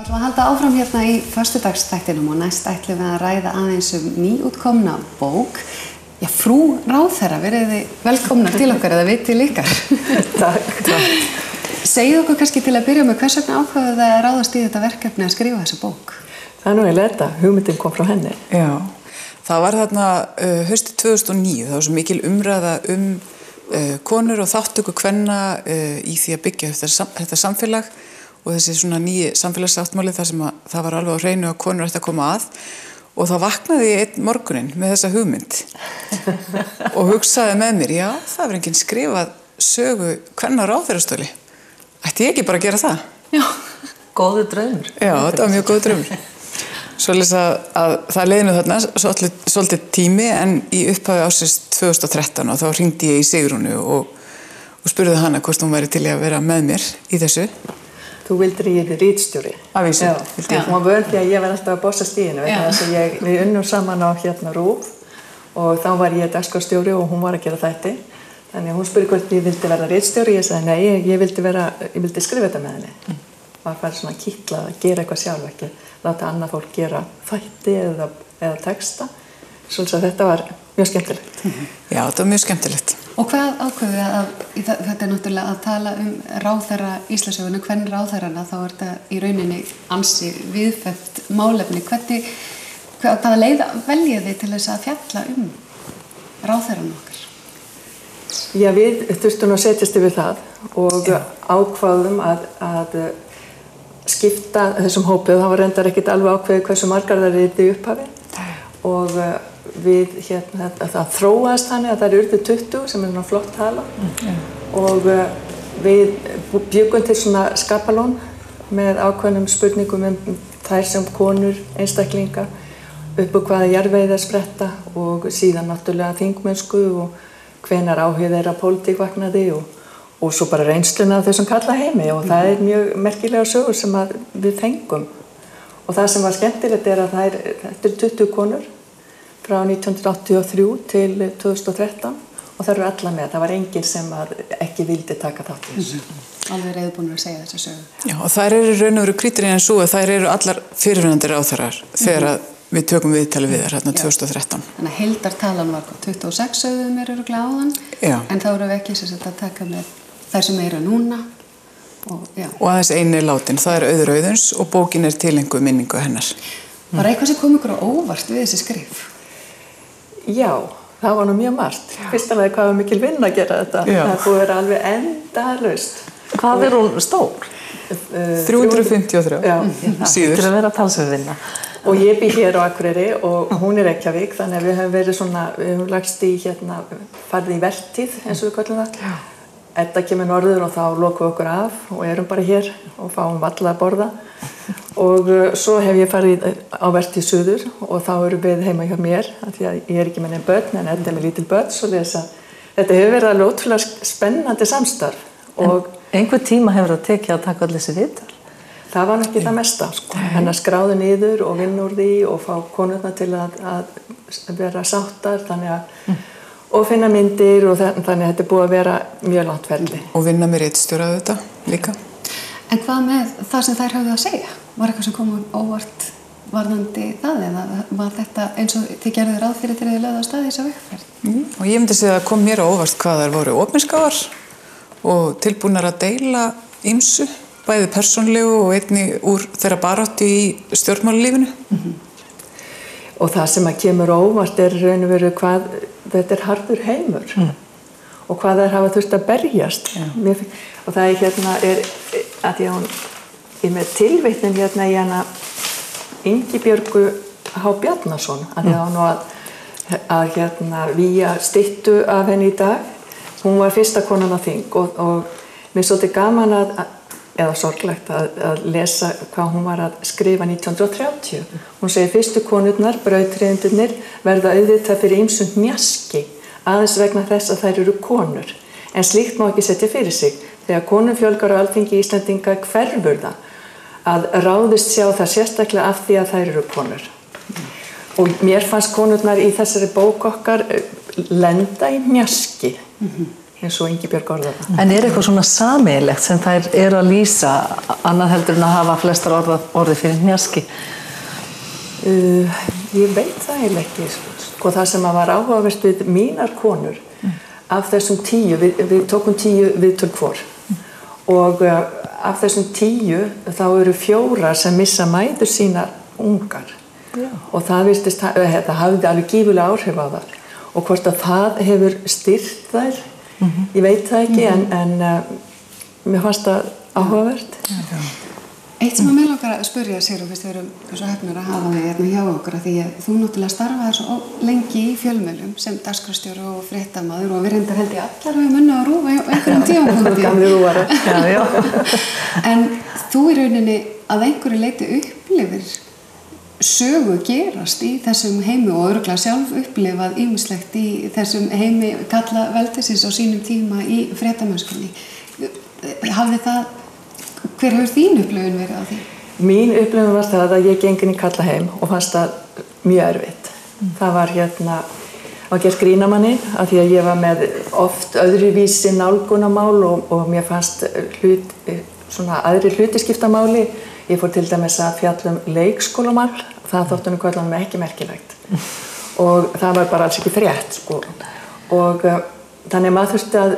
ætlum að halda áfram hérna í föstudagsþættinum og næst ætlum við að ræða aðeins nýútkomna bók. Já, frú ráðherra, verið þið velkomnar til okkar eða vitið ykkar. Takk. Segið okkur kannski til að byrja með hvers vegna ákváðuð þið að ráðast í þetta verkefni að skrifa þessa bók? Það er nú eiginlega þetta, hugmyndin kom frá henni. Já, það var þarna haustið 2009, það var svo mikil umræða konur og þáttöku kvenna í því að byggja þetta samfélag og þessi svona nýji samfélagssáttmáli þar sem það var alveg á hreinu að konur ætti að koma að og þá vaknaði ég einn morguninn með þessa hugmynd og hugsaði með mér, já, það var enginn skrifað sögu kvenna ráðherrastóli. Ætti ég ekki bara að gera það? Já, góður draumur. Já, þetta var mjög góður draumur. Svoleiðis að það leiði nú þarna svolítið tími en í upphafi ársins 2013 og þá hringdi ég í Sigrúnu og spurði hana hvort hún væri til að vera með mér í þessu. Þú vildir ég yrði ritstjóri. Að vísu. Já, hún var vön því að ég var alltaf að bossa stíðinu vegna þess að við unnum saman á hérna RÚV og þá var ég dagskrárstjóri og hún var að gera þætti. Þannig að hún spurði hvort ég vildi verða ritstjóri, ég sagði nei, ég vildi skrifa þetta með henni. Var farið svona kitlað að gera eitthvað sjálf, ekki láta annað fólk gera þætti eða texta. Svolítið að þetta var mjög skemmtilegt. Já, þetta var mjög skemmtilegt. Og hvað ákveðið að, þetta náttúrulega að tala ráðherra Íslandssöguna, hvern ráðherrana, þá þetta í rauninni ansi viðfeðmt málefni. Hvaða leið veljið þið til þess að fjalla ráðherran okkar? Já, við þurftum að setjast yfir það og ákváðum að skipta þessum hópi og það var reyndar ekkert alveg ákveðið hversu margar það reyndi í upphafi og við það þróaðist þannig að það urðu 20 sem er flott tala og við bjuggum til svona skapalón með ákveðnum spurningum þær sem konur, einstaklinga upp á hvaða jarðvegi þær spretta og síðan náttúrulega þingmennsku og hvenær áhuga þeirra pólitík vaknaði og svo bara reynsluna af þessum kalla heimi og það er mjög merkilega sögur sem við fengum og það sem var skemmtilegt er að þetta er 20 konur frá 1983 til 2013 og það eru alla með. Það var enginn sem ekki vildi taka þátt í þessu. Alveg reiðubúnir að segja þessa sögu. Já, og þær eru raun og veru krítarinn en svo að þær eru allar fyrirvunandi ráðherrar þegar við tökum viðtali við þær hérna 2013. Þannig að heildartalan var 26 sögðum örugglega áðan, en þá eru við ekki að taka með þær sem eru núna. Og aðeins einu er látin, það er Auður Auðuns og bókin er tilengu minningu hennar. Var eitthvað sem kom ykkur á óvart við þessi skrif? Já, það var nú mjög margt. Fyrst alveg hvað var mikil vinna að gera þetta. Já. Það búið að vera alveg endalaust. Hvað er hún stór? 353 síður. Það vera talsverð vinna. Og ég bý hér á Akureyri og hún er Reykjavík, þannig að við höfum verið svona, við höfum lagst í farið í vertíð, eins og við kallum það. Edda kemur norður og þá lokum við okkur af og erum bara hér og fáum valla að borða. Og svo hef ég farið á vertíð suður og þá erum við heima hjá mér, af því að ég er ekki með neinn börn en Edda er með lítil börn, svo þetta hefur verið alveg ótrúlega spennandi samstarf. Og einhver tíma hefur það tekið að taka allir þessi viðtal? Það var ekki það mesta, en að skráðu niður og vinna úr því og fá konurnar til að vera sáttar, og finna myndir og þannig að þetta er búið að vera mjög langt ferli. Og vinna með ritstjóra þetta líka. En hvað með það sem þær höfðu að segja? Var eitthvað sem kom óvart varðandi það eða var þetta eins og þið gerðu ráð fyrir til að þið lögðu á stað í þessa vegferð? Og ég myndi segja að kom mér á óvart hvað þær voru opinskáar og tilbúnar að deila ýmsu, bæði persónlegu og einnig úr þeirra baráttu í stjórnmálalífinu. Og það sem að kemur óvart er raun og veru hvað þetta er harður heimur og hvað þær hafa þurft að berjast. Og það er að því að hún er með tilvitnum í hana Ingibjörgu H. Bjarnason að því að hún að víja styttu af henni í dag. Hún var fyrsta konan á þing og mér svolítið gaman eða sorglegt að lesa hvað hún var að skrifa 1930. Hún segir fyrstu konurnar, brautryðjendurnir, verða auðvitað fyrir ýmsum hnjaski, aðeins vegna þess að þær eru konur. En slíkt má ekki setja fyrir sig. Þegar konum fjölgar á Alþingi Íslendinga hverfur það að ráðist sjá það sérstaklega af því að þær eru konur. Og mér fannst konurnar í þessari bók okkar lenda í hnjaski. eins og Ingibjörg orðar það. En eitthvað svona sameiginlegt sem þær eru að lýsa annað heldur en að hafa flestar orði fyrir hnjaski? Ég veit það eiginlega ekki. Sko það sem var áhugavert við mínar konur af þessum 10, við tókum 10 viðtöl hvor og af þessum 10 þá eru 4 sem missa mæður sínar ungar. Já. Og það virtist, það hafði alveg gífurlega áhrif á það og hvort að það hefur styrkt þær, ég veit það ekki en mér fannst það áhugavert. Já. Eitt sem að mig langar að spyrja Sigrún, fyrst við erum svo hefnir að hafa þig hérna hjá okkur að því að þú náttúrulega starfaði svo lengi í fjölmiðlum sem dagskrárstjóri og fréttamaður og við reyndar held ég allar við munna að rúfa einhverjum tímapunkti. Gamli rúfari. Já. En þú í rauninni að einhverju leyti upplifir sögu gerast í þessum heimi og örugglega sjálf upplifað ýmislegt í þessum heimi kalla veldisins á sínum tíma í fréttamennskunni. Hafði það Hver hefur þín upplifun verið á því? Mín upplifun var það að ég gengin í Kallaheim og fannst það mjög erfitt. Það var að gera grínamanni af því að ég var með oft öðruvísi nálgunarmál og mér fannst aðri hlutiskiptamáli. Ég fór til dæmis að fjalla leikskólamál, það þóttunum kvöldanum ekki merkilegt. Og það var bara alls ekki frétt, sko. Og þannig að maður þurfti að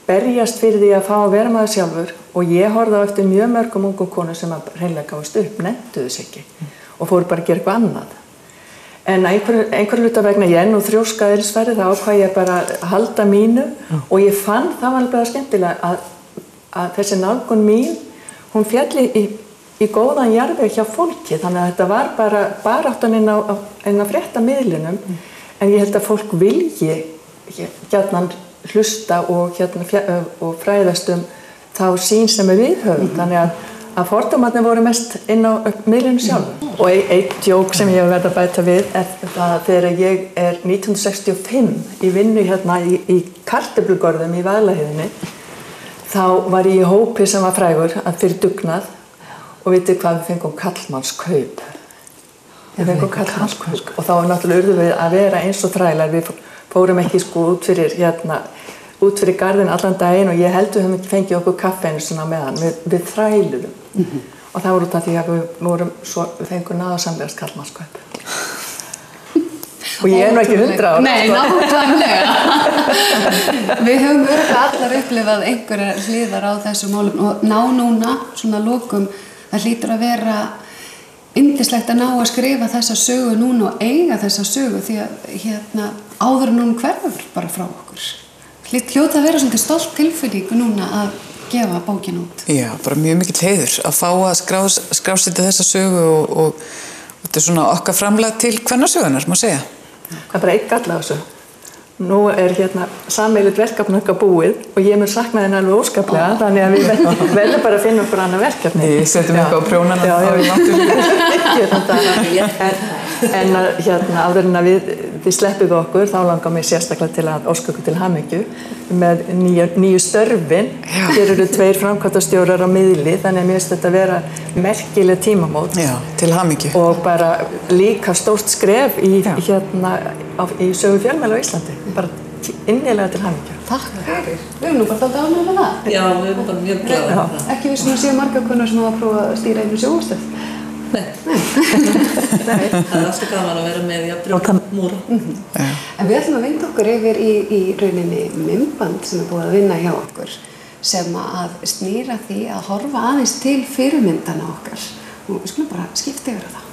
berjast fyrir því að fá að vera maður sjálfur og ég horfði á eftir mjög mörgum ungum konum sem að hreinlega gáfust upp, nenntuðu sig ekki og fóru bara að gera eitthvað annað. En einhver hluta vegna ég nú þrjóska eðlisfæri þá ákvað ég bara að halda mínu og ég fann það var alveg skemmtilega að þessi nálgun mín, hún fjalli í góðan jarðveg hjá fólki þannig að þetta var bara baráttan inn á fréttamiðlunum en ég held að fólk vilji gjarnan hlusta og fræðast þá sín sem við höfum þannig að fordómarnir voru mest inn á miðlunum sjálf og eitt djók sem ég hef verið að bæta við er það þegar ég er 1965 í vinnu í kartöflugörðum í Vaðlaheiðinni þá var ég í hópi sem var frægur að fyrir dugnað og vitið hvað við fengum kallmannskaup við fengum kallmannskaup og þá var náttúrulega urðum við að vera eins og þrælar við fórum ekki út fyrir garðin allan daginn og ég held við höfum ekki fengið okkur kaffi einu svona meðan við þræluðum og það voru út af því að við fengum náðarsamlegast kallmannskaup og ég nú ekki 100 ára. Nei, nákvæmlega. Við höfum örugglega allar upplifað einhverjar hliðar á þessu málum og ná núna svona lokum það hlýtur að vera yndislegt að ná að skrifa þessa sögu núna og eiga þessa sögu því að áður en hún hverfur bara frá okkur. Hljóta að vera svolítið stolt tilfinning núna að gefa bókin út. Já, bara mjög mikill heiður að fá að skrásetja þessa sögu og þetta er svona okkar framlag til kvennasögunar, má segja. Það er bara einn galla á þessu. Nú er sameiginlegt verkefni okkar búið og ég mun sakna þenni alveg óskaplega þannig að við verðum bara að finna okkur annað verkefni. Við setjum eitthvað á prjónana en áður en að við sleppum okkur þá langar mig sérstaklega til að óska ykkur til hamingju með nýju störfin. Hér eru 2 framkvæmdastjórar á miðli þannig að mér finnst þetta vera merkileg tímamót. Já, til hamingju. Og bara líka stórt skref í sögu fjölmiðla á Íslandi. Bara innilega til hamingju. Takk fyrir. Við erum nú bara dálítið ánægð með það. Já, við erum bara mjög glaðar með það. Ekki við séu margar konur sem hafa prófað að stýra einu sjónvarpsstöð. Nei. Það er alltaf gaman að vera með í að múra. En við ætlum að vinda okkur yfir í rauninni myndband sem er búið að vinna hjá okkur sem að snýra því að horfa aðeins til fyrirmyndana okkar og við skulum bara skipta yfir á það.